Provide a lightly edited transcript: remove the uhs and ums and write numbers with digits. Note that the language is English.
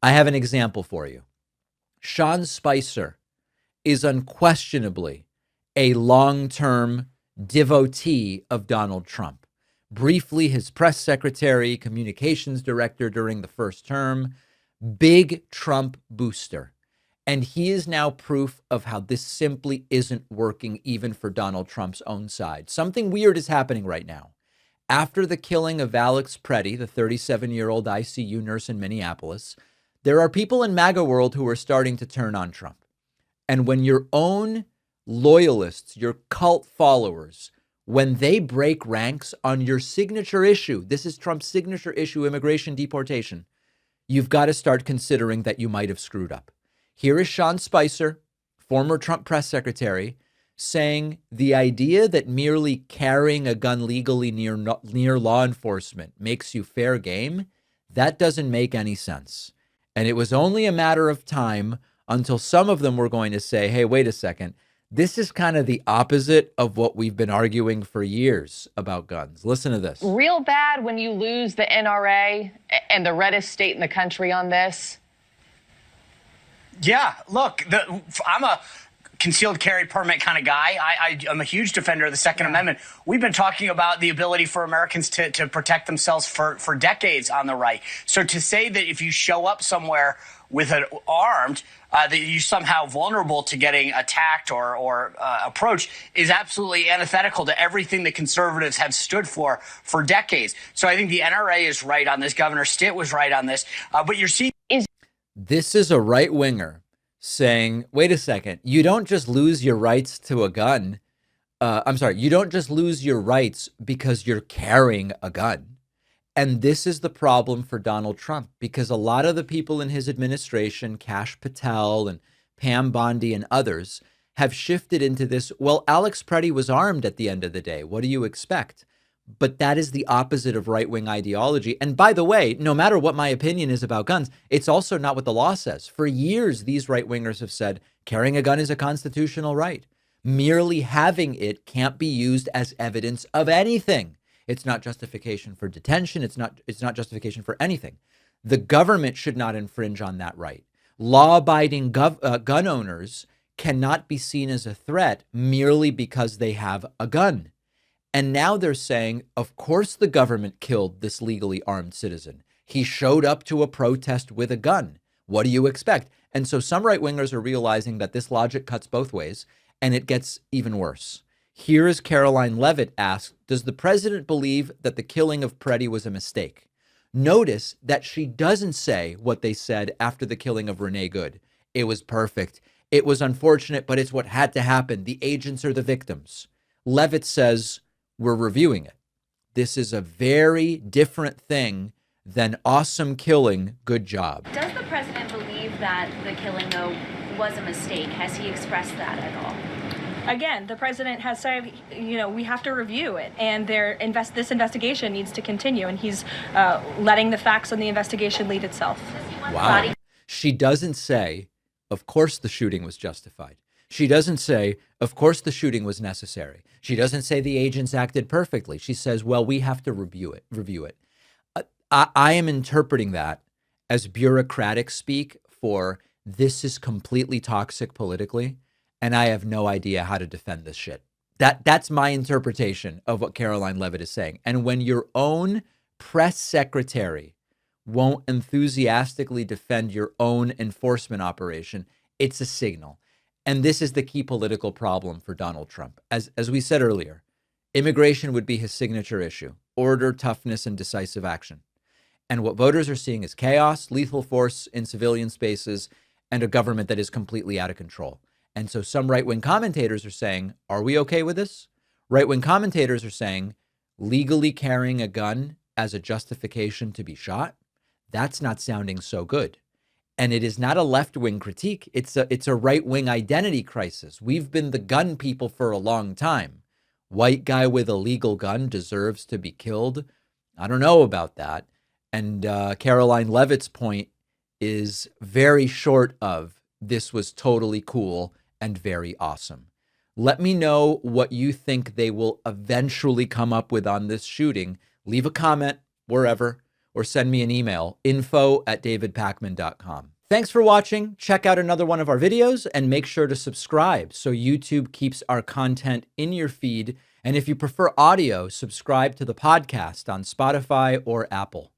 I have an example for you. Sean Spicer is unquestionably a long-term devotee of Donald Trump. Briefly, his press secretary, communications director during the first term, big Trump booster. And he is now proof of how this simply isn't working even for Donald Trump's own side. Something weird is happening right now. After the killing of Alex Pretti, the 37-year-old ICU nurse in Minneapolis, there are people in MAGA world who are starting to turn on Trump. And when your own loyalists, your cult followers, when they break ranks on your signature issue, this is Trump's signature issue, immigration deportation, you've got to start considering that you might have screwed up. Here is Sean Spicer, former Trump press secretary, saying the idea that merely carrying a gun legally near law enforcement makes you fair game, that doesn't make any sense. And it was only a matter of time until some of them were going to say, hey, wait a second, this is kind of the opposite of what we've been arguing for years about guns. Listen to this. Real bad when you lose the NRA and the reddest state in the country on this. Yeah, look, I'm a concealed carry permit kind of guy. I'm a huge defender of the Second Amendment. We've been talking about the ability for Americans to protect themselves for decades on the right. So to say that if you show up somewhere with an armed, that you're somehow vulnerable to getting attacked or approached is absolutely antithetical to everything that conservatives have stood for decades. So I think the NRA is right on this. Governor Stitt was right on this. But you're seeing this is a right winger saying, wait a second, you don't just lose your rights to a gun. You don't just lose your rights because you're carrying a gun. And this is the problem for Donald Trump, because a lot of the people in his administration, Kash Patel and Pam Bondi and others, have shifted into this, well, Alex Pretti was armed at the end of the day. What do you expect? But that is the opposite of right-wing ideology. And by the way, no matter what my opinion is about guns, it's also not what the law says. For years, these right-wingers have said carrying a gun is a constitutional right. Merely having it can't be used as evidence of anything. It's not justification for detention. It's not justification for anything. The government should not infringe on that right. Law-abiding gun owners cannot be seen as a threat merely because they have a gun. And now they're saying, of course, the government killed this legally armed citizen. He showed up to a protest with a gun. What do you expect? And so some right wingers are realizing that this logic cuts both ways, and it gets even worse. Here is Caroline Levitt asked, does the president believe that the killing of Pretti was a mistake? Notice that she doesn't say what they said after the killing of Renee Good. It was perfect. It was unfortunate, but it's what had to happen. The agents are the victims. Levitt says, we're reviewing it. This is a very different thing than awesome killing, good job. Does the president believe that the killing, though, was a mistake? Has he expressed that at all? Again, the president has said, we have to review it, and this investigation needs to continue, and he's letting the facts on the investigation lead itself. Wow. She doesn't say, of course the shooting was justified. She doesn't say, of course the shooting was necessary. She doesn't say the agents acted perfectly. She says, well, we have to review it. I am interpreting that as bureaucratic speak for this is completely toxic politically, and I have no idea how to defend this shit. That's my interpretation of what Caroline Levitt is saying. And when your own press secretary won't enthusiastically defend your own enforcement operation, it's a signal. And this is the key political problem for Donald Trump. As we said earlier, immigration would be his signature issue: order, toughness, and decisive action. And what voters are seeing is chaos, lethal force in civilian spaces, and a government that is completely out of control. And so some right-wing commentators are saying, are we okay with this? Right-wing commentators are saying, legally carrying a gun as a justification to be shot, that's not sounding so good. And it is not a left-wing critique. It's a right-wing identity crisis. We've been the gun people for a long time. White guy with a legal gun deserves to be killed. I don't know about that. And Caroline Levitt's point is very short of this was totally cool and very awesome. Let me know what you think they will eventually come up with on this shooting. Leave a comment wherever. or send me an email, info@davidpakman.com. Thanks for watching. Check out another one of our videos and make sure to subscribe so YouTube keeps our content in your feed. And if you prefer audio, subscribe to the podcast on Spotify or Apple.